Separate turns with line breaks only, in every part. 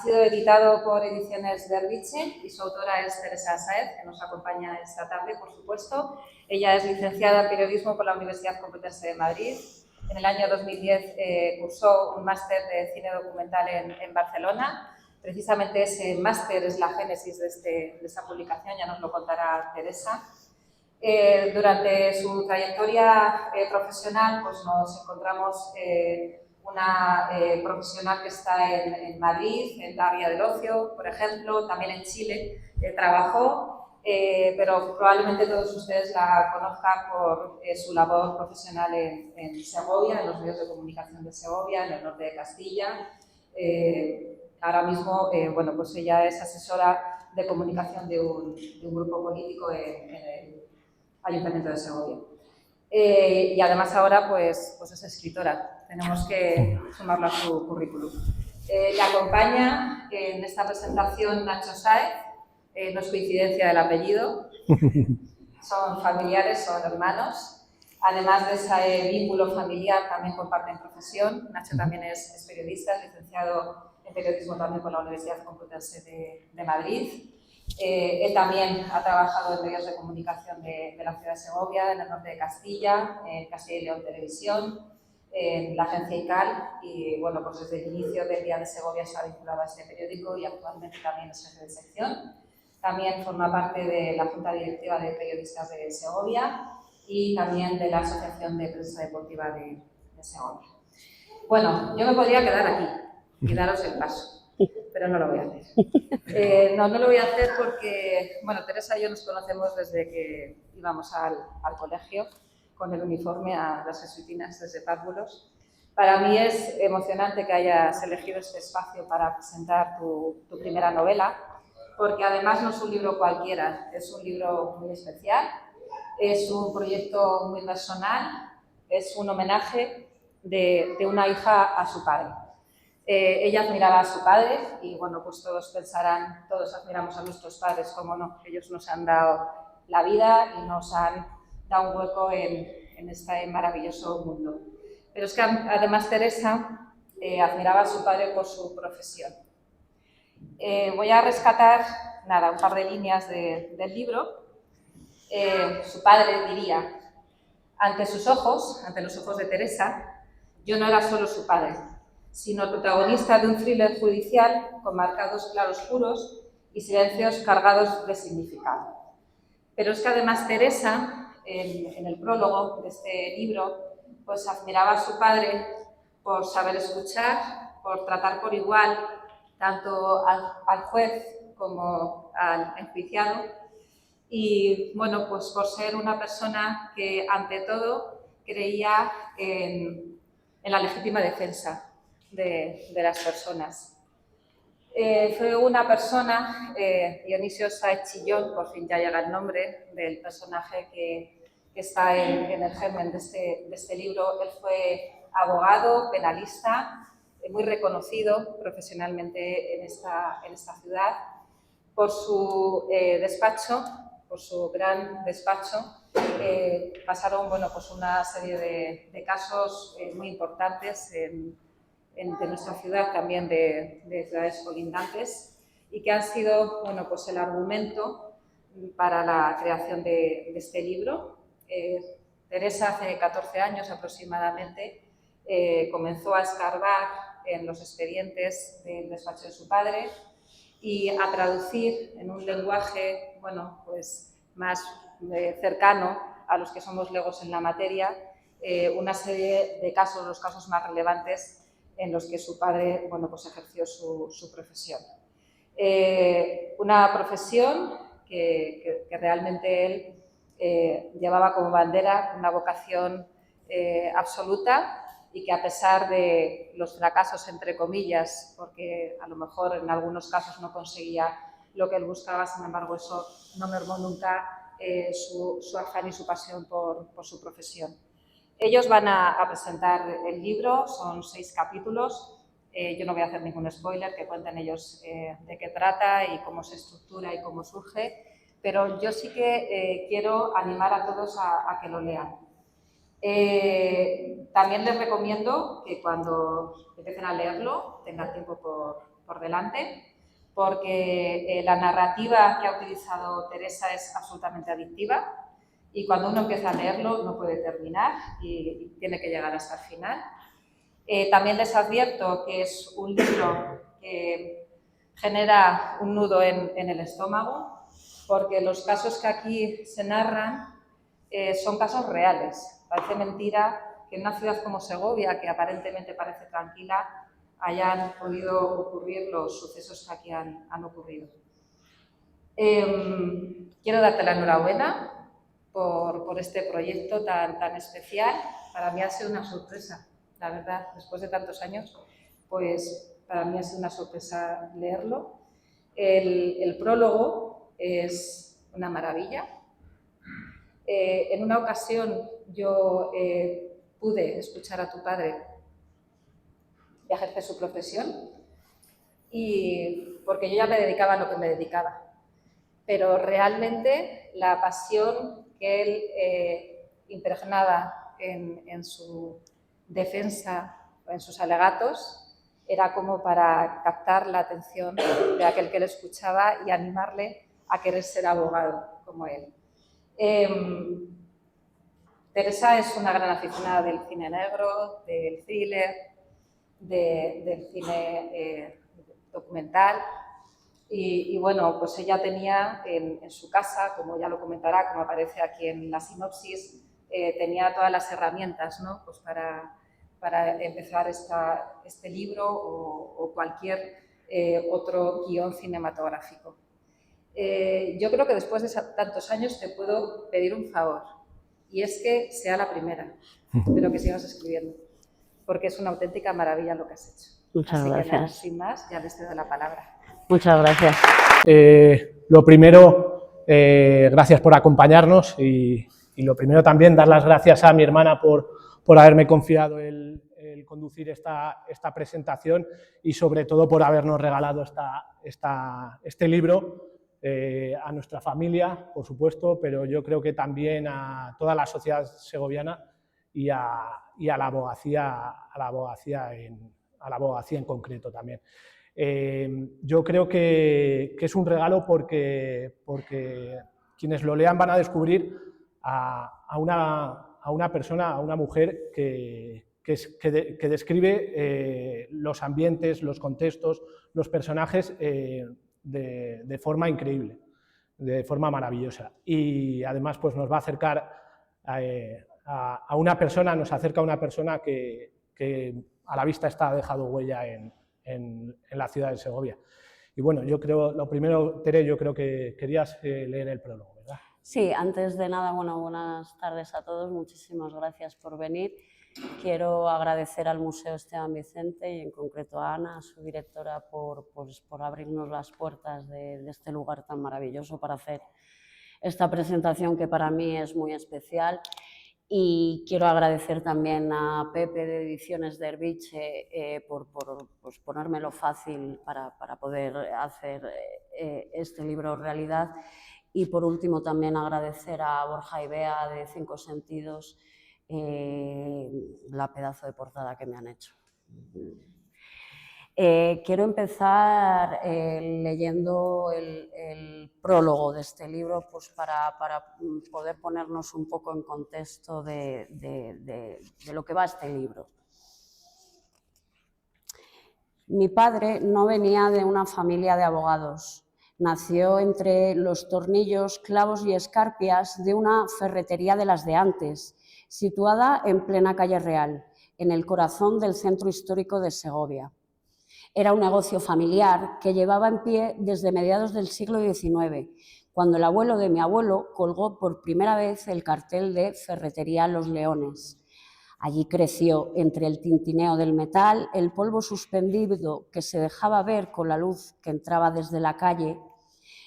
sido editado por Ediciones Derviche y su autora es Teresa Sáez, que nos acompaña esta tarde, por supuesto. Ella es licenciada en Periodismo por la Universidad Complutense de Madrid. En el año 2010 cursó un máster de cine documental en Barcelona. Precisamente ese máster es la génesis de esta publicación, ya nos lo contará Teresa. Durante su trayectoria profesional pues nos encontramos una profesional que está en Madrid, en la Vía del Ocio, por ejemplo, también en Chile trabajó, pero probablemente todos ustedes la conozcan por su labor profesional en Segovia, en los medios de comunicación de Segovia, en el norte de Castilla. Ahora mismo, bueno, pues ella es asesora de comunicación de un grupo político en el Ayuntamiento de Segovia. Y además ahora pues es escritora, tenemos que sumarlo a su currículum. Le acompaña en esta presentación Nacho Sáez, no es coincidencia el apellido, son familiares, son hermanos. Además de ese vínculo familiar, también comparten profesión. Nacho también es periodista, es licenciado en periodismo también por la Universidad Complutense de Madrid. Él también ha trabajado en medios de comunicación de la ciudad de Segovia, en el norte de Castilla, en Castilla y León Televisión, en la agencia ICAL y bueno, pues desde el inicio del Día de Segovia está vinculado a este periódico y actualmente también es jefe de sección. También forma parte de la Junta Directiva de Periodistas de Segovia y también de la Asociación de Prensa Deportiva de Segovia. Bueno, yo me podría quedar aquí y daros el paso, pero no lo voy a hacer. No lo voy a hacer porque, bueno, Teresa y yo nos conocemos desde que íbamos al colegio con el uniforme a las jesuitinas desde párvulos. Para mí es emocionante que hayas elegido este espacio para presentar tu primera novela, porque además no es un libro cualquiera, es un libro muy especial, es un proyecto muy personal, es un homenaje de una hija a su padre. Ella admiraba a su padre y bueno, pues todos pensarán, todos admiramos a nuestros padres, cómo no, ellos nos han dado la vida y nos han dado un hueco en este maravilloso mundo. Pero es que además Teresa admiraba a su padre por su profesión. Voy a rescatar, nada, un par de líneas del libro. Su padre diría, ante sus ojos, ante los ojos de Teresa, yo no era solo su padre, sino el protagonista de un thriller judicial con marcados claroscuros y silencios cargados de significado. Pero es que además Teresa, en el prólogo de este libro, pues admiraba a su padre por saber escuchar, por tratar por igual tanto al juez como al enjuiciado y, bueno, pues por ser una persona que ante todo creía en la legítima defensa de las personas. Fue una persona, Dionisio Sáez Chillón, por fin ya llega el nombre del personaje que está en el germen de este libro. Él fue abogado, penalista, muy reconocido profesionalmente en esta ciudad por su despacho, por su gran despacho. Pasaron bueno, pues una serie de casos muy importantes de nuestra ciudad, también de ciudades colindantes, y que han sido bueno, pues el argumento para la creación de este libro. Teresa hace 14 años aproximadamente comenzó a escarbar en los expedientes del despacho de su padre y a traducir en un lenguaje bueno, pues más cercano a los que somos legos en la materia una serie de casos, los casos más relevantes en los que su padre bueno, pues ejerció su profesión. Una profesión que realmente él llevaba como bandera una vocación absoluta y que a pesar de los fracasos, entre comillas, porque a lo mejor en algunos casos no conseguía lo que él buscaba, sin embargo eso no mermó nunca su afán y su pasión por su profesión. Ellos van a presentar el libro, son 6 capítulos. Yo no voy a hacer ningún spoiler, que cuenten ellos de qué trata y cómo se estructura y cómo surge, pero yo sí que quiero animar a todos a que lo lean. También les recomiendo que cuando empiecen a leerlo tengan tiempo por delante, porque la narrativa que ha utilizado Teresa es absolutamente adictiva y cuando uno empieza a leerlo no puede terminar y tiene que llegar hasta el final. También les advierto que es un libro que genera un nudo en el estómago, porque los casos que aquí se narran son casos reales. Parece mentira que en una ciudad como Segovia, que aparentemente parece tranquila, hayan podido ocurrir los sucesos que aquí han ocurrido. Quiero darte la enhorabuena por este proyecto tan especial. Para mí ha sido una sorpresa, la verdad, después de tantos años, pues para mí ha sido una sorpresa leerlo. El prólogo es una maravilla. En una ocasión yo pude escuchar a tu padre ejercer su profesión, y porque yo ya me dedicaba a lo que me dedicaba, pero realmente la pasión que él impregnaba en su defensa, en sus alegatos, era como para captar la atención de aquel que le escuchaba y animarle a querer ser abogado como él. Teresa es una gran aficionada del cine negro, del thriller, del cine documental y bueno, pues ella tenía en su casa, como ya lo comentará, como aparece aquí en la sinopsis, tenía todas las herramientas, ¿no? Pues para empezar este libro o cualquier otro guión cinematográfico. Yo creo que después de tantos años te puedo pedir un favor, y es que sea la primera, pero que sigas escribiendo, porque es una auténtica maravilla lo que has hecho.
Muchas gracias.
Que nada, sin más, ya les cedo la palabra.
Muchas gracias.
Lo primero, gracias por acompañarnos y lo primero también dar las gracias a mi hermana por haberme confiado el conducir esta presentación y sobre todo por habernos regalado este libro a nuestra familia, por supuesto, pero yo creo que también a toda la sociedad segoviana y a la abogacía en concreto también. Yo creo que es un regalo porque quienes lo lean van a descubrir a una persona, a una mujer que describe los ambientes, los contextos, los personajes de forma increíble, de forma maravillosa. Y además pues nos va a acercar a una persona, nos acerca a una persona que a la vista está, ha dejado huella en la ciudad de Segovia. Y bueno, yo creo, lo primero, Tere, yo creo que querías leer el prólogo, ¿verdad?
Sí, antes de nada, bueno, buenas tardes a todos, muchísimas gracias por venir. Quiero agradecer al Museo Esteban Vicente y en concreto a Ana, su directora, por abrirnos las puertas de este lugar tan maravilloso para hacer esta presentación que para mí es muy especial. Y quiero agradecer también a Pepe de Ediciones Derviche por ponérmelo fácil para poder hacer este libro realidad. Y por último también agradecer a Borja y Bea de Cinco Sentidos la pedazo de portada que me han hecho. Quiero empezar leyendo el prólogo de este libro pues para poder ponernos un poco en contexto de lo que va este libro. Mi padre no venía de una familia de abogados. Nació entre los tornillos, clavos y escarpias de una ferretería de las de antes, situada en plena calle Real, en el corazón del centro histórico de Segovia. Era un negocio familiar que llevaba en pie desde mediados del siglo XIX, cuando el abuelo de mi abuelo colgó por primera vez el cartel de Ferretería Los Leones. Allí creció, entre el tintineo del metal, el polvo suspendido que se dejaba ver con la luz que entraba desde la calle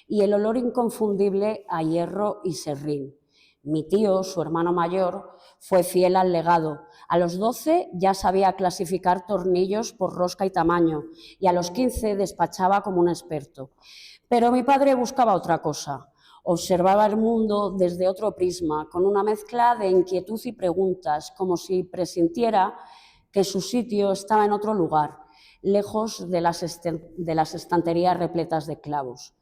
y el olor inconfundible a hierro y serrín. Mi tío, su hermano mayor, fue fiel al legado. A los 12 ya sabía clasificar tornillos por rosca y tamaño y a los 15 despachaba como un experto. Pero mi padre buscaba otra cosa. Observaba el mundo desde otro prisma, con una mezcla de inquietud y preguntas, como si presintiera que su sitio estaba en otro lugar, lejos de las estanterías repletas de clavos.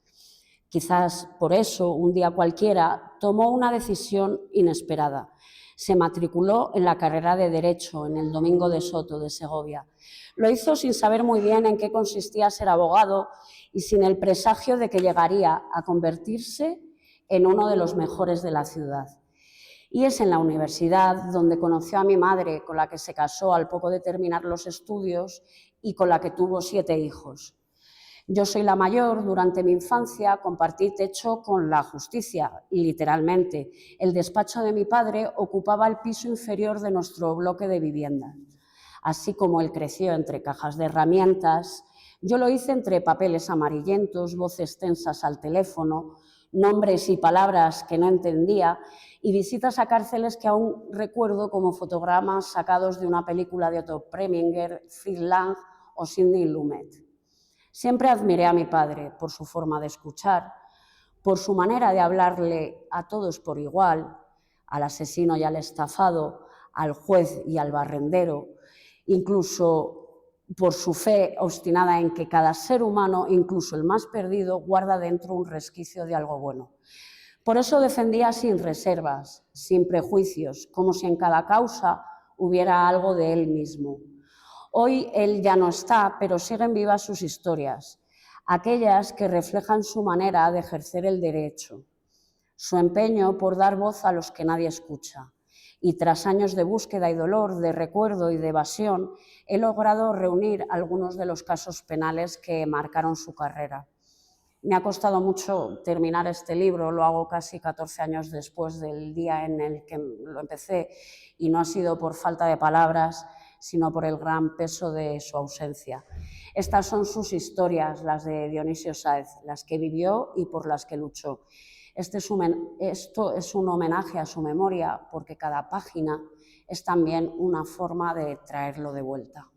Quizás por eso, un día cualquiera, tomó una decisión inesperada. Se matriculó en la carrera de Derecho en el Domingo de Soto de Segovia. Lo hizo sin saber muy bien en qué consistía ser abogado y sin el presagio de que llegaría a convertirse en uno de los mejores de la ciudad. Y es en la universidad donde conoció a mi madre, con la que se casó al poco de terminar los estudios y con la que tuvo 7 hijos. Yo soy la mayor. Durante mi infancia compartí techo con la justicia, literalmente. El despacho de mi padre ocupaba el piso inferior de nuestro bloque de vivienda. Así como él creció entre cajas de herramientas, yo lo hice entre papeles amarillentos, voces tensas al teléfono, nombres y palabras que no entendía y visitas a cárceles que aún recuerdo como fotogramas sacados de una película de Otto Preminger, Fritz Lang o Sidney Lumet. Siempre admiré a mi padre por su forma de escuchar, por su manera de hablarle a todos por igual, al asesino y al estafado, al juez y al barrendero, incluso por su fe obstinada en que cada ser humano, incluso el más perdido, guarda dentro un resquicio de algo bueno. Por eso defendía sin reservas, sin prejuicios, como si en cada causa hubiera algo de él mismo. Hoy él ya no está, pero siguen vivas sus historias, aquellas que reflejan su manera de ejercer el derecho, su empeño por dar voz a los que nadie escucha. Y tras años de búsqueda y dolor, de recuerdo y de evasión, he logrado reunir algunos de los casos penales que marcaron su carrera. Me ha costado mucho terminar este libro, lo hago casi 14 años después del día en el que lo empecé, y no ha sido por falta de palabras, sino por el gran peso de su ausencia. Estas son sus historias, las de Dionisio Sáez, las que vivió y por las que luchó. Esto es un homenaje a su memoria, porque cada página es también una forma de traerlo de vuelta.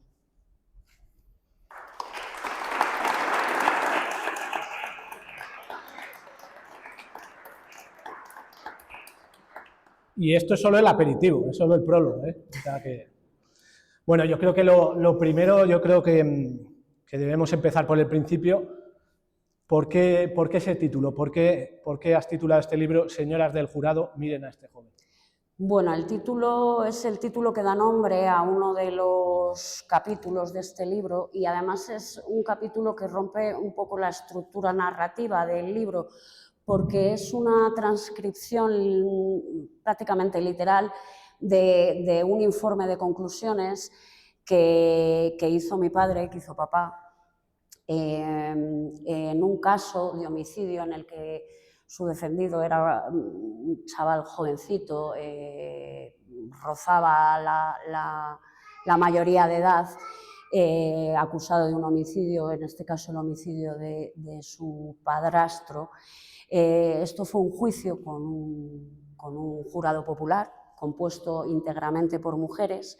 Y esto es solo el aperitivo, es solo el prólogo, ¿eh? O sea que... Bueno, yo creo que lo primero, que debemos empezar por el principio. ¿Por qué ese título? ¿Por qué has titulado este libro Señoras del Jurado, miren a este joven?
Bueno, el título es el título que da nombre a uno de los capítulos de este libro y además es un capítulo que rompe un poco la estructura narrativa del libro, porque es una transcripción prácticamente literal de un informe de conclusiones que hizo mi padre, que hizo papá, en un caso de homicidio en el que su defendido era un chaval jovencito, rozaba la mayoría de edad, acusado de un homicidio, en este caso el homicidio de su padrastro. Esto fue un juicio con un jurado popular compuesto íntegramente por mujeres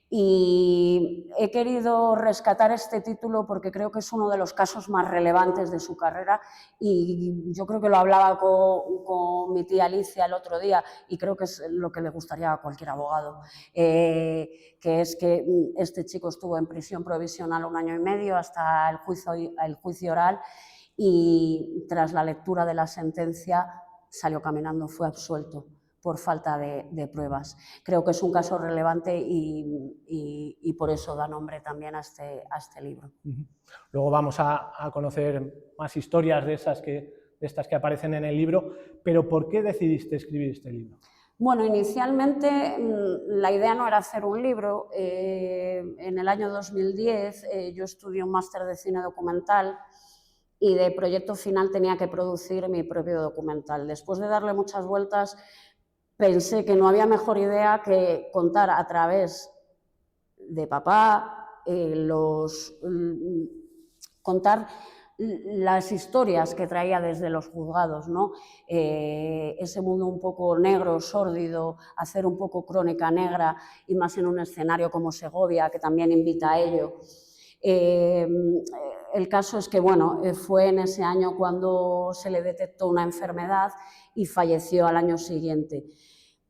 y he querido rescatar este título porque creo que es uno de los casos más relevantes de su carrera y yo creo que lo hablaba con mi tía Alicia el otro día y creo que es lo que le gustaría a cualquier abogado, que es que este chico estuvo en prisión provisional 1 año y medio hasta el juicio oral y tras la lectura de la sentencia salió caminando, fue absuelto por falta de pruebas. Creo que es un caso relevante y por eso da nombre también a este libro.
Luego vamos a conocer más historias de estas que aparecen en el libro, pero ¿por qué decidiste escribir este libro?
Bueno, inicialmente la idea no era hacer un libro. En el año 2010 yo estudié un máster de cine documental y de proyecto final tenía que producir mi propio documental. Después de darle muchas vueltas, pensé que no había mejor idea que contar a través de papá, contar las historias que traía desde los juzgados, ¿no? Ese mundo un poco negro, sórdido, hacer un poco crónica negra y más en un escenario como Segovia, que también invita a ello. El caso es que bueno, fue en ese año cuando se le detectó una enfermedad y falleció al año siguiente.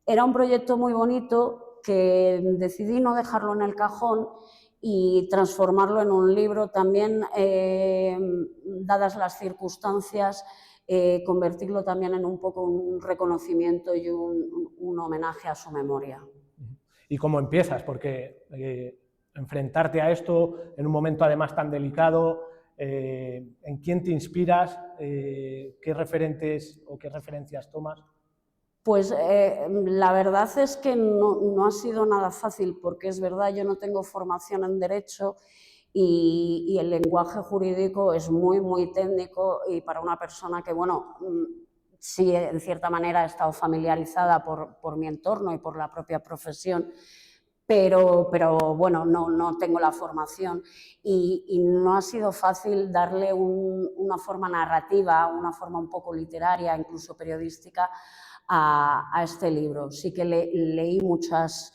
Era un proyecto muy bonito que decidí no dejarlo en el cajón y transformarlo en un libro también, dadas las circunstancias, convertirlo también en un poco un reconocimiento y un homenaje a su memoria.
¿Y cómo empiezas? Porque enfrentarte a esto en un momento además tan delicado, ¿en quién te inspiras? ¿Qué referentes o qué referencias tomas?
Pues la verdad es que no ha sido nada fácil, porque es verdad, yo no tengo formación en Derecho y el lenguaje jurídico es muy técnico, y para una persona que, bueno, sí, en cierta manera he estado familiarizada por mi entorno y por la propia profesión, pero bueno, no tengo la formación y no ha sido fácil darle una forma narrativa, una forma un poco literaria, incluso periodística, a este libro. Sí que leí muchos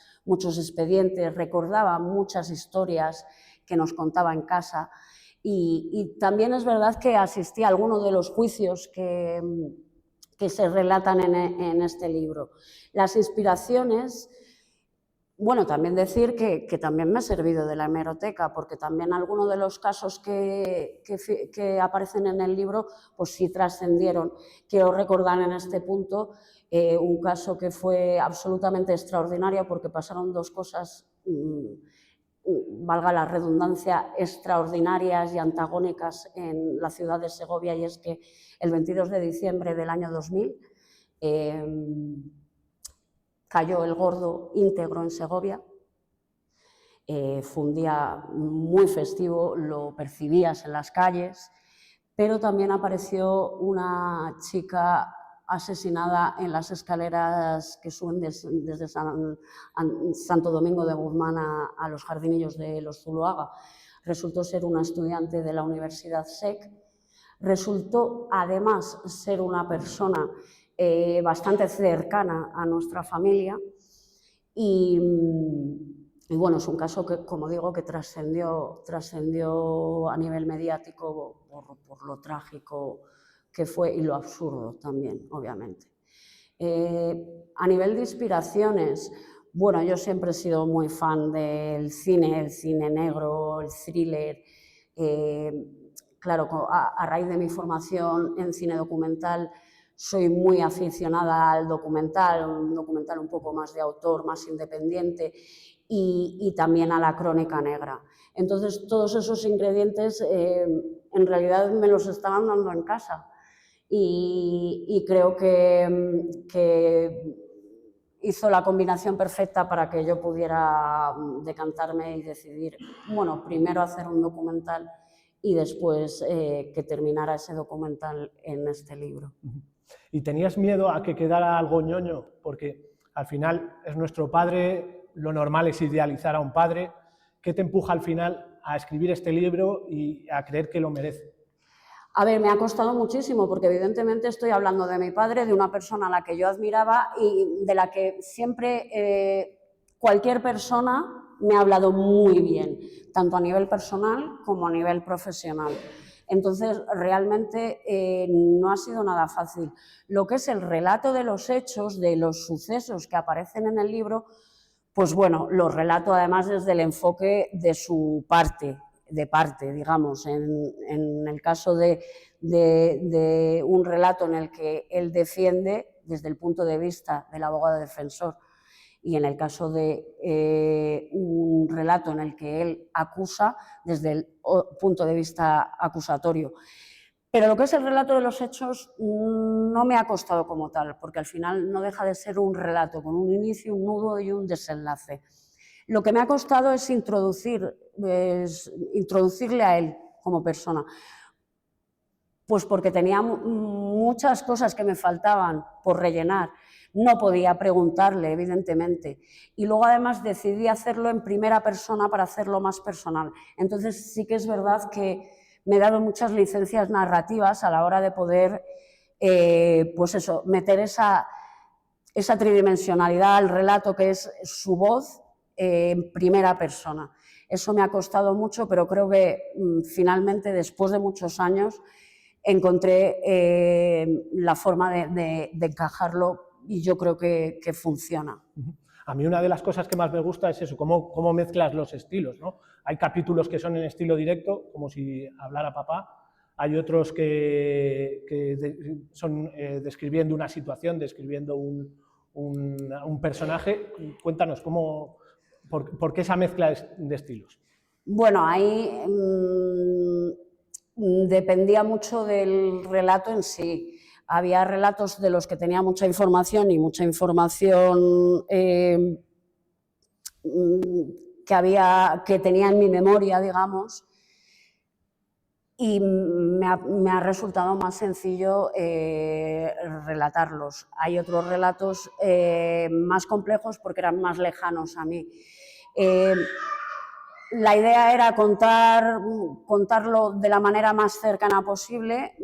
expedientes, recordaba muchas historias que nos contaba en casa y también es verdad que asistí a algunos de los juicios que se relatan en este libro. Las inspiraciones... Bueno, también decir que también me ha servido de la hemeroteca, porque también algunos de los casos que aparecen en el libro, pues sí trascendieron. Quiero recordar en este punto un caso que fue absolutamente extraordinario, porque pasaron dos cosas, valga la redundancia, extraordinarias y antagónicas en la ciudad de Segovia, y es que el 22 de diciembre del año 2000, cayó el Gordo íntegro en Segovia. Fue un día muy festivo, lo percibías en las calles, pero también apareció una chica asesinada en las escaleras que suben desde Santo Domingo de Guzmán a los Jardinillos de los Zuloaga. Resultó ser una estudiante de la Universidad SEC, resultó además ser una persona bastante cercana a nuestra familia y bueno, es un caso que, como digo, que trascendió a nivel mediático por lo trágico que fue y lo absurdo también, obviamente. A nivel de inspiraciones, bueno, yo siempre he sido muy fan del cine, el cine negro, el thriller. Claro, a raíz de mi formación en cine documental, soy muy aficionada al documental, un documental un poco más de autor, más independiente, y también a la crónica negra. Entonces, todos esos ingredientes en realidad me los estaban dando en casa y creo que hizo la combinación perfecta para que yo pudiera decantarme y decidir, bueno, primero hacer un documental y después que terminara ese documental en este libro.
¿Y tenías miedo a que quedara algo ñoño? Porque al final es nuestro padre, lo normal es idealizar a un padre. ¿Qué te empuja al final a escribir este libro y a creer que lo merece?
A ver, me ha costado muchísimo, porque evidentemente estoy hablando de mi padre, de una persona a la que yo admiraba y de la que siempre cualquier persona me ha hablado muy bien, tanto a nivel personal como a nivel profesional. Entonces, realmente no ha sido nada fácil. Lo que es el relato de los hechos, de los sucesos que aparecen en el libro, pues bueno, los relato además desde el enfoque de su parte, digamos, en el caso de un relato en el que él defiende desde el punto de vista del abogado defensor y en el caso de un relato en el que él acusa desde el punto de vista acusatorio. Pero lo que es el relato de los hechos no me ha costado como tal, porque al final no deja de ser un relato con un inicio, un nudo y un desenlace. Lo que me ha costado es introducirle a él como persona, pues porque tenía muchas cosas que me faltaban por rellenar. No podía preguntarle, evidentemente. Y luego, además, decidí hacerlo en primera persona para hacerlo más personal. Entonces, sí que es verdad que me he dado muchas licencias narrativas a la hora de poder, pues eso, meter esa tridimensionalidad al relato que es su voz en primera persona. Eso me ha costado mucho, pero creo que finalmente, después de muchos años, encontré la forma de encajarlo y yo creo que funciona.
A mí una de las cosas que más me gusta es eso, cómo mezclas los estilos, ¿no? Hay capítulos que son en estilo directo, como si hablara papá, hay otros que son describiendo una situación, describiendo un personaje. Cuéntanos, ¿por qué esa mezcla de estilos?
Bueno, ahí dependía mucho del relato en sí. Había relatos de los que tenía mucha información y mucha información que tenía en mi memoria, digamos, y me ha resultado más sencillo relatarlos. Hay otros relatos más complejos porque eran más lejanos a mí. La idea era contarlo de la manera más cercana posible,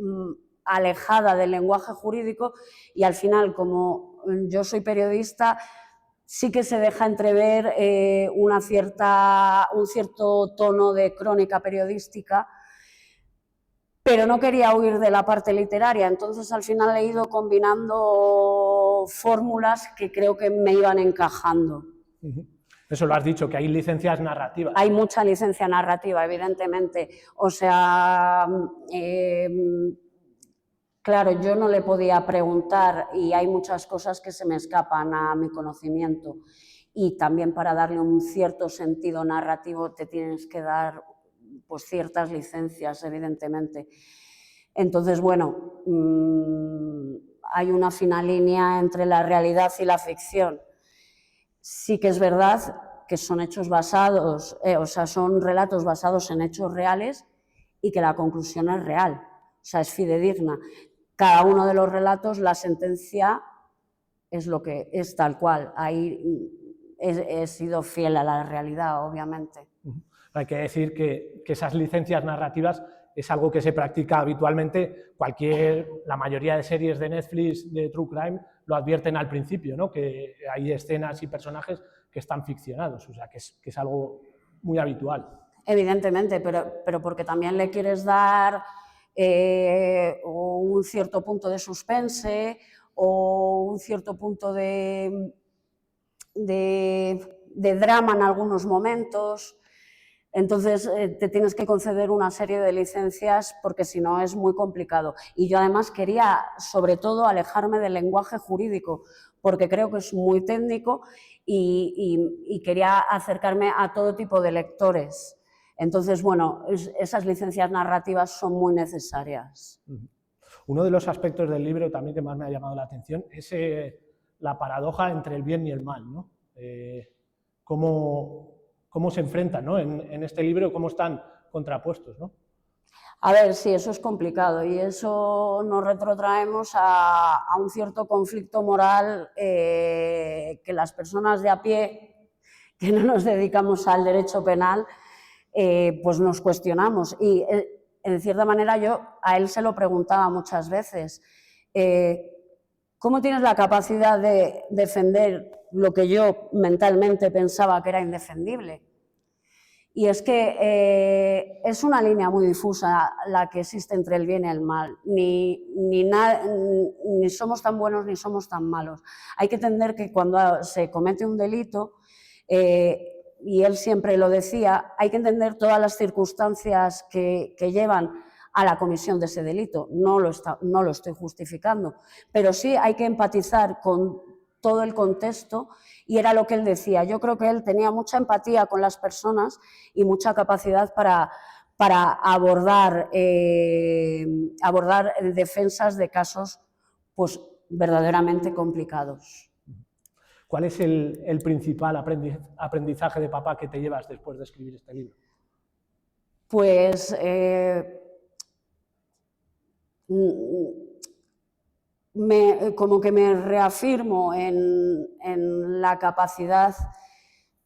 alejada del lenguaje jurídico, y al final, como yo soy periodista, sí que se deja entrever un cierto tono de crónica periodística, pero no quería huir de la parte literaria, entonces al final he ido combinando fórmulas que creo que me iban encajando.
Eso lo has dicho, que hay licencias narrativas.
Hay mucha licencia narrativa, evidentemente. O sea, claro, yo no le podía preguntar y hay muchas cosas que se me escapan a mi conocimiento. Y también para darle un cierto sentido narrativo te tienes que dar pues, ciertas licencias, evidentemente. Entonces, bueno, hay una fina línea entre la realidad y la ficción. Sí que es verdad que son hechos basados, o sea, son relatos basados en hechos reales y que la conclusión es real, o sea, es fidedigna. Cada uno de los relatos, la sentencia es lo que es tal cual. Ahí he sido fiel a la realidad, obviamente.
Hay que decir que esas licencias narrativas es algo que se practica habitualmente. La mayoría de series de Netflix de True Crime lo advierten al principio, ¿no? Que hay escenas y personajes que están ficcionados, o sea, que es algo muy habitual.
Evidentemente, pero porque también le quieres dar un cierto punto de suspense o un cierto punto de drama en algunos momentos. Entonces te tienes que conceder una serie de licencias porque si no es muy complicado. Y yo además quería, sobre todo, alejarme del lenguaje jurídico porque creo que es muy técnico y quería acercarme a todo tipo de lectores. Entonces, bueno, esas licencias narrativas son muy necesarias.
Uno de los aspectos del libro también que más me ha llamado la atención es la paradoja entre el bien y el mal, ¿no? Cómo se enfrentan, ¿no? En este libro, cómo están contrapuestos, ¿no?
A ver, sí, eso es complicado y eso nos retrotraemos a un cierto conflicto moral que las personas de a pie, que no nos dedicamos al derecho penal, pues nos cuestionamos. Y en cierta manera yo a él se lo preguntaba muchas veces, ¿cómo tienes la capacidad de defender lo que yo mentalmente pensaba que era indefendible? Y es que es una línea muy difusa la que existe entre el bien y el mal. Ni somos tan buenos ni somos tan malos. Hay que entender que cuando se comete un delito, y él siempre lo decía, hay que entender todas las circunstancias que llevan a la comisión de ese delito. No lo estoy justificando, pero sí hay que empatizar con todo el contexto y era lo que él decía. Yo creo que él tenía mucha empatía con las personas y mucha capacidad para abordar defensas de casos pues, verdaderamente complicados.
¿Cuál es el principal aprendizaje de papá que te llevas después de escribir este libro?
Pues como que me reafirmo en la capacidad,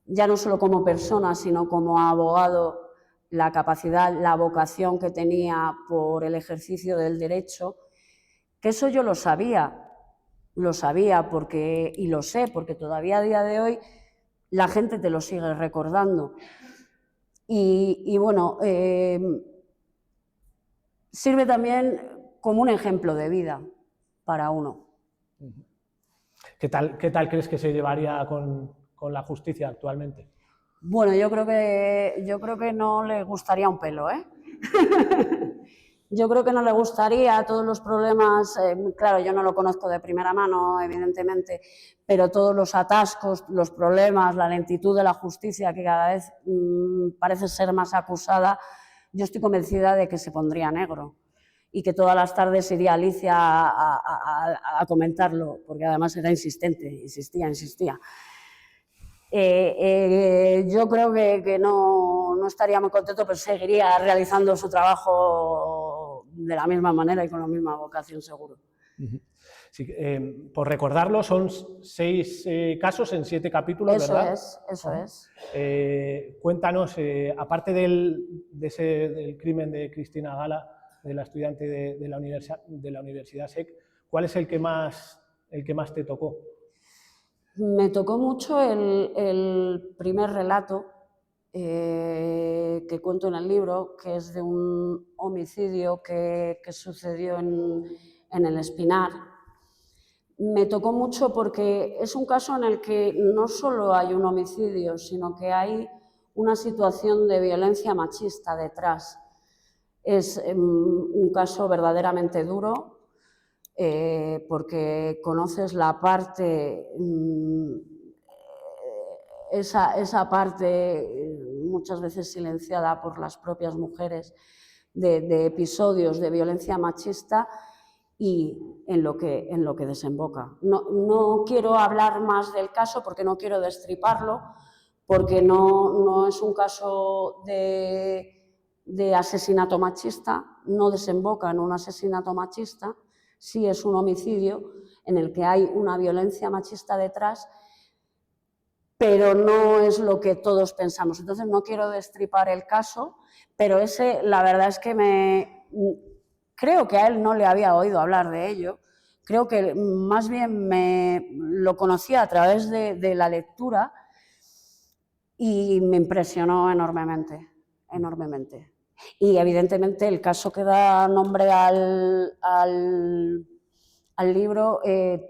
ya no solo como persona, sino como abogado, la capacidad, la vocación que tenía por el ejercicio del derecho, que eso yo lo sabía porque, y lo sé, porque todavía a día de hoy la gente te lo sigue recordando. Y bueno, sirve también como un ejemplo de vida para uno.
¿Qué tal crees que se llevaría con la justicia actualmente?
Bueno, yo creo que no le gustaría un pelo, ¿eh? Yo creo que no le gustaría todos los problemas, claro, yo no lo conozco de primera mano, evidentemente, pero todos los atascos, los problemas, la lentitud de la justicia, que cada vez parece ser más acusada, yo estoy convencida de que se pondría negro y que todas las tardes iría Alicia a comentarlo, porque además era insistente, insistía. Yo creo que no estaría muy contento, pero seguiría realizando su trabajo de la misma manera y con la misma vocación, seguro.
Sí, por recordarlo, son 6 casos en 7 capítulos, ¿verdad?
Eso es.
Cuéntanos, aparte del crimen de Cristina Gala, de la estudiante de la Universidad SEC, ¿cuál es el que más te tocó?
Me tocó mucho el primer relato que cuento en el libro, que es de un homicidio que sucedió en el Espinar. Me tocó mucho porque es un caso en el que no solo hay un homicidio, sino que hay una situación de violencia machista detrás. Es un caso verdaderamente duro, porque conoces la parte, esa parte muchas veces silenciada por las propias mujeres, de episodios de violencia machista y en lo que desemboca. No quiero hablar más del caso porque no quiero destriparlo, porque no es un caso de asesinato machista, no desemboca en un asesinato machista, sí es un homicidio en el que hay una violencia machista detrás, pero no es lo que todos pensamos. Entonces no quiero destripar el caso, pero la verdad es que creo que a él no le había oído hablar de ello, creo que más bien lo conocía a través de la lectura y me impresionó enormemente. Y evidentemente el caso que da nombre al libro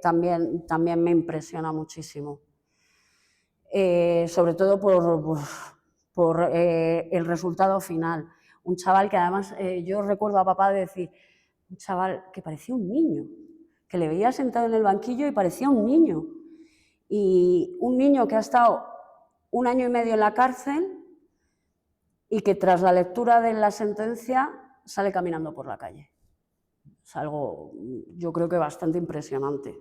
también me impresiona muchísimo. Sobre todo por el resultado final. Un chaval que además, yo recuerdo a papá decir, un chaval que parecía un niño, que le veía sentado en el banquillo y parecía un niño. Y un niño que ha estado 1 año y medio en la cárcel y que tras la lectura de la sentencia sale caminando por la calle. Es algo, yo creo que bastante impresionante.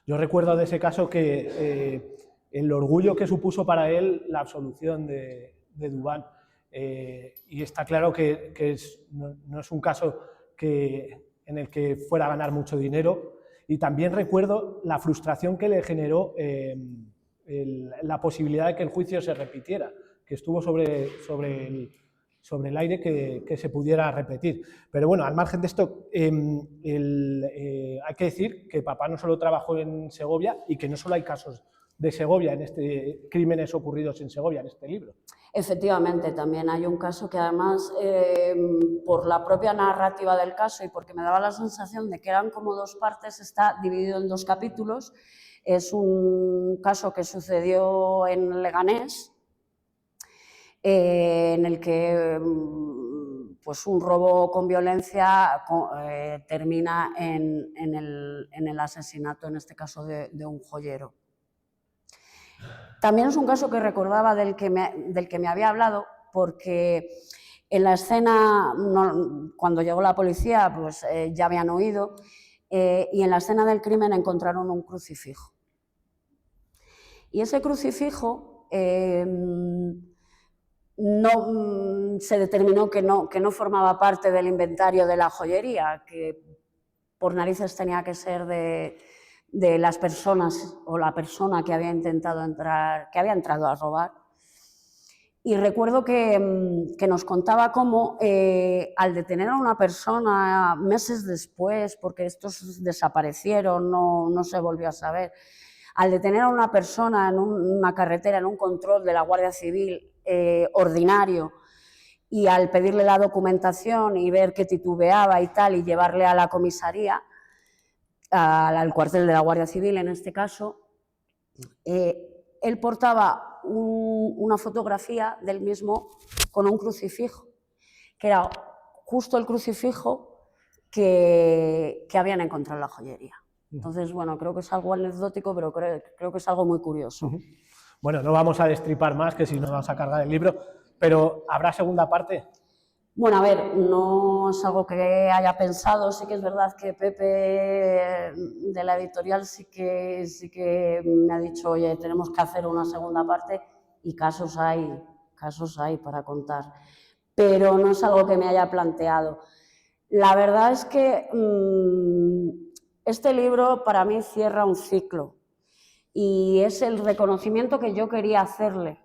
Yo recuerdo de ese caso que el orgullo que supuso para él la absolución de Dubán. Y está claro que no es un caso en el que fuera a ganar mucho dinero. Y también recuerdo la frustración que le generó la posibilidad de que el juicio se repitiera, que estuvo sobre el aire que se pudiera repetir. Pero bueno, al margen de esto, hay que decir que papá no solo trabajó en Segovia y que no solo hay casos de Segovia, crímenes ocurridos en Segovia, en este libro.
Efectivamente, también hay un caso que además, por la propia narrativa del caso y porque me daba la sensación de que eran como 2 partes, está dividido en 2 capítulos. Es un caso que sucedió en Leganés, en el que pues un robo con violencia termina en el asesinato, en este caso, de un joyero. También es un caso que recordaba del que me había hablado, porque en la escena, cuando llegó la policía, pues ya habían huido, y en la escena del crimen encontraron un crucifijo. Y ese crucifijo se determinó que no formaba parte del inventario de la joyería, que por narices tenía que ser de las personas o la persona que había entrado a robar. Y recuerdo que nos contaba cómo al detener a una persona meses después, porque estos desaparecieron, no se volvió a saber, al detener a una persona en una carretera, en un control de la Guardia Civil ordinario, y al pedirle la documentación y ver que titubeaba y tal, y llevarle a la comisaría, al cuartel de la Guardia Civil en este caso, él portaba una fotografía del mismo con un crucifijo, que era justo el crucifijo que habían encontrado en la joyería. Entonces, bueno, creo que es algo anecdótico, pero creo que es algo muy curioso.
Bueno, no vamos a destripar más, que si no vamos a cargar el libro, pero ¿habrá segunda parte?
Bueno, a ver, no es algo que haya pensado, sí que es verdad que Pepe de la editorial sí que me ha dicho, oye, tenemos que hacer una segunda parte, y casos hay para contar, pero no es algo que me haya planteado. La verdad es que este libro para mí cierra un ciclo y es el reconocimiento que yo quería hacerle.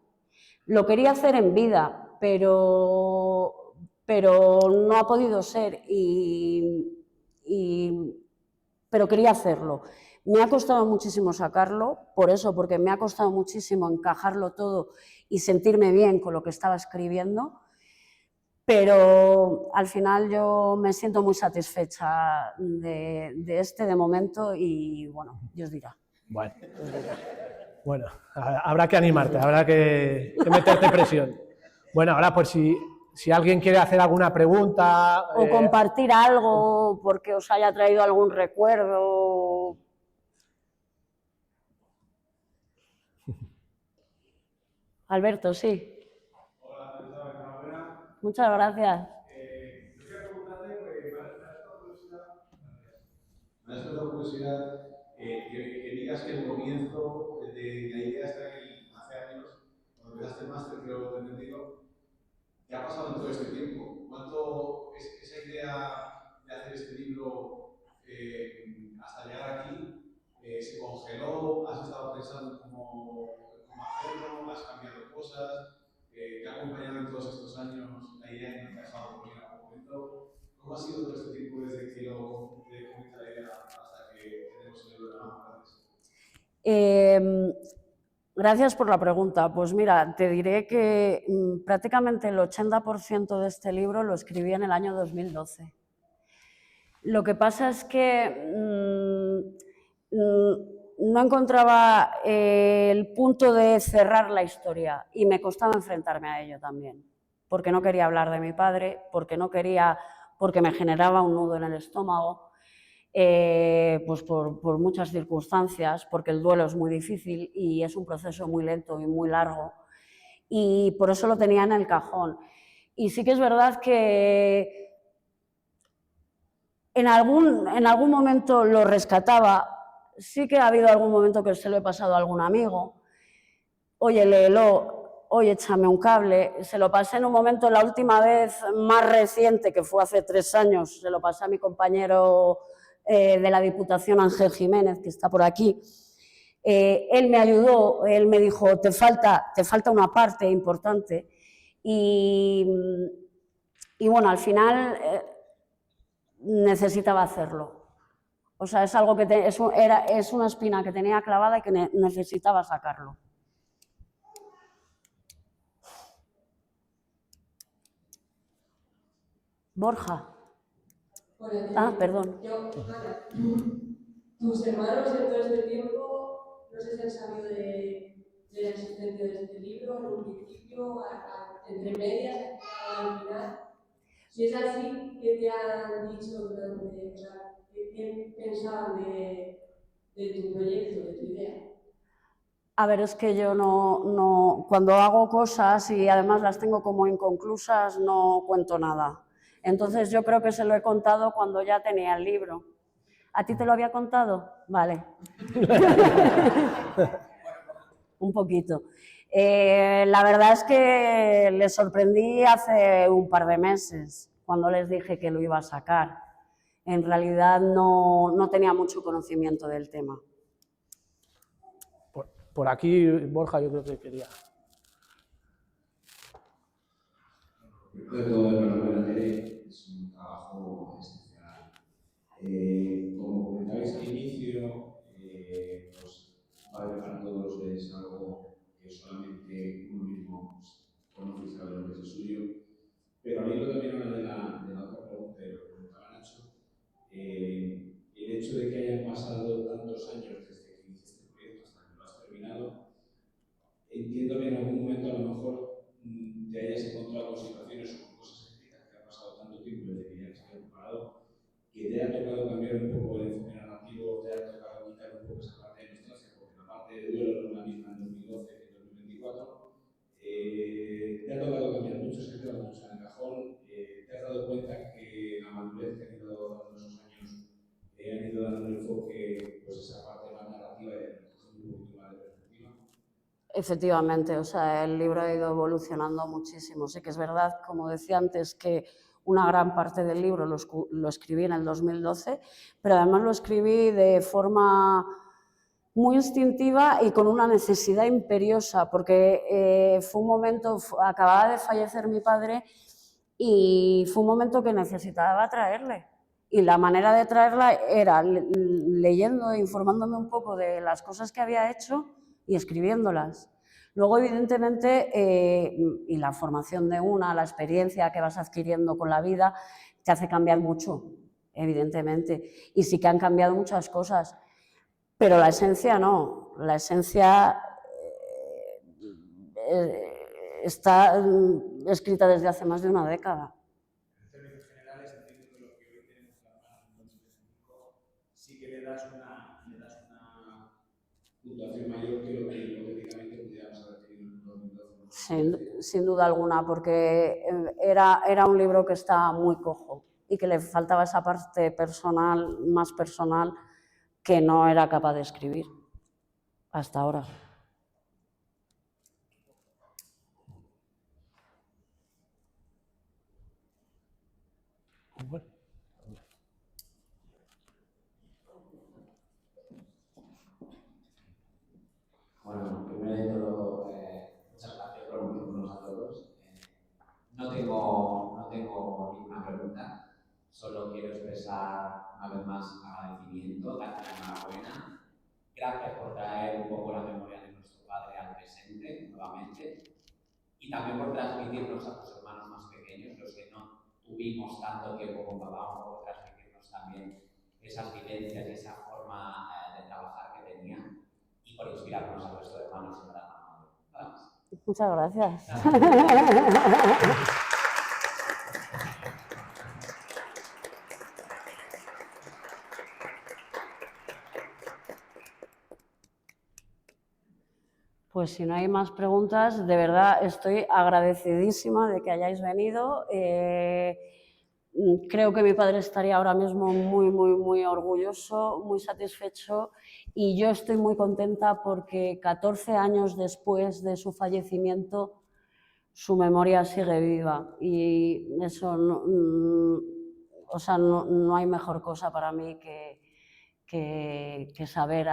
Lo quería hacer en vida, pero no ha podido ser, pero quería hacerlo. Me ha costado muchísimo sacarlo, por eso, porque me ha costado muchísimo encajarlo todo y sentirme bien con lo que estaba escribiendo, pero al final yo me siento muy satisfecha de momento y, bueno, Dios dirá.
Bueno, habrá que animarte, habrá que meterte presión. Bueno, ahora pues si alguien quiere hacer alguna pregunta...
O compartir algo porque os haya traído algún recuerdo. Alberto, sí.
Hola, enhorabuena.
Muchas gracias.
Yo quería preguntarte, me ha despertado curiosidad que digas que el comienzo de la idea está hace años, cuando empezaste el máster, creo que he entendido. ¿Qué ha pasado en todo este tiempo? ¿Cuánto esa idea de hacer este libro hasta llegar aquí se congeló? ¿Has estado pensando cómo hacerlo? ¿Has cambiado cosas? ¿Te ha acompañado en todos estos años la idea que te ha dejado por en algún momento? ¿Cómo ha sido todo este tiempo desde que comienza la idea hasta que tenemos el libro de la mano?
Gracias por la pregunta. Pues mira, te diré que prácticamente el 80% de este libro lo escribí en el año 2012. Lo que pasa es que no encontraba el punto de cerrar la historia y me costaba enfrentarme a ello también, porque no quería hablar de mi padre, porque me generaba un nudo en el estómago, pues por muchas circunstancias, porque el duelo es muy difícil y es un proceso muy lento y muy largo, y por eso lo tenía en el cajón. Y sí que es verdad que en algún momento lo rescataba. Sí que ha habido algún momento que se lo he pasado a algún amigo, oye, léelo, oye, échame un cable. Se lo pasé en un momento, la última vez más reciente, que fue hace 3 años, se lo pasé a mi compañero de la Diputación, Ángel Jiménez, que está por aquí. Él me ayudó, él me dijo, te falta una parte importante, y bueno, al final necesitaba hacerlo. O sea, es algo que es una espina que tenía clavada y que necesitaba sacarlo. Borja. Perdón.
Tus hermanos en todo este tiempo, no sé si han sabido de la existencia de este libro en un principio, entre medias, al final. Si es así, ¿qué te han dicho durante, o sea, qué pensaban de tu proyecto, de tu idea?
A ver, es que yo no, cuando hago cosas y además las tengo como inconclusas, no cuento nada. Entonces yo creo que se lo he contado cuando ya tenía el libro. ¿A ti te lo había contado? Vale. Un poquito. La verdad es que les sorprendí hace un par de meses, cuando les dije que lo iba a sacar. En realidad no tenía mucho conocimiento del tema.
Por aquí, Borja, yo creo que quería...
De todo, enhorabuena, Tere. Es un trabajo excepcional. Como comentabais al inicio, pues Padre para Todos es algo que solamente uno mismo conoce y sabe lo que es el suyo. Pero al hilo también ahora de la otra pregunta y lo que comentaba Nacho, el hecho de que hayan pasado tantos años desde que iniciaste este proyecto hasta que lo has terminado,
entiendo que en algún momento a lo mejor te hayas encontrado con situaciones o con cosas escritas que han pasado tanto tiempo desde que ya has preparado, que te ha tocado cambiar un poco el enfoque narrativo, te ha tocado quitar un poco esa parte de nostalgia, porque la parte de duelo no es la misma en 2012 que en 2024. Te ha tocado cambiar mucho, se queda mucho en el cajón. Te has dado cuenta que la madurez que han ido dando esos años han ido dando un enfoque, pues esa parte más narrativa y un poquito más de perspectiva.
Efectivamente, o sea, el libro ha ido evolucionando muchísimo. Sí que es verdad, como decía antes, que una gran parte del libro lo escribí en el 2012, pero además lo escribí de forma muy instintiva y con una necesidad imperiosa, porque fue un momento, acababa de fallecer mi padre y fue un momento que necesitaba traerle. Y la manera de traerla era leyendo e informándome un poco de las cosas que había hecho y escribiéndolas. Luego, evidentemente, y la formación de la experiencia que vas adquiriendo con la vida, te hace cambiar mucho, evidentemente. Y sí que han cambiado muchas cosas, pero la esencia no. La esencia está escrita desde hace más de una década.
En términos generales, entiendo que lo que hoy tenemos en la mano en 2025 sí que le das una puntuación mayor que lo que hipotéticamente pudiéramos haber tenido en 2012.
Sin duda alguna, porque era un libro que estaba muy cojo y que le faltaba esa parte personal, más personal, que no era capaz de escribir hasta ahora.
Bueno, primero de todo, muchas gracias por invitarnos a todos. No tengo ninguna pregunta, solo quiero expresar una vez más agradecimiento, darte la enhorabuena. Gracias por traer un poco la memoria de nuestro padre al presente nuevamente y también por transmitirnos a tus hermanos más pequeños, los que no tuvimos tanto tiempo con papá, un poco transmitirnos también esas vivencias y esa forma de trabajar que tenía. Y por inspirarnos al resto de hermanos y para nada más.
Muchas gracias. Pues si no hay más preguntas, de verdad estoy agradecidísima de que hayáis venido. Creo que mi padre estaría ahora mismo muy orgulloso, muy satisfecho, y yo estoy muy contenta porque 14 años después de su fallecimiento su memoria sigue viva, y eso no hay mejor cosa para mí que saber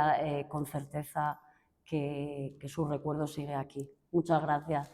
con certeza que su recuerdo sigue aquí. Muchas gracias.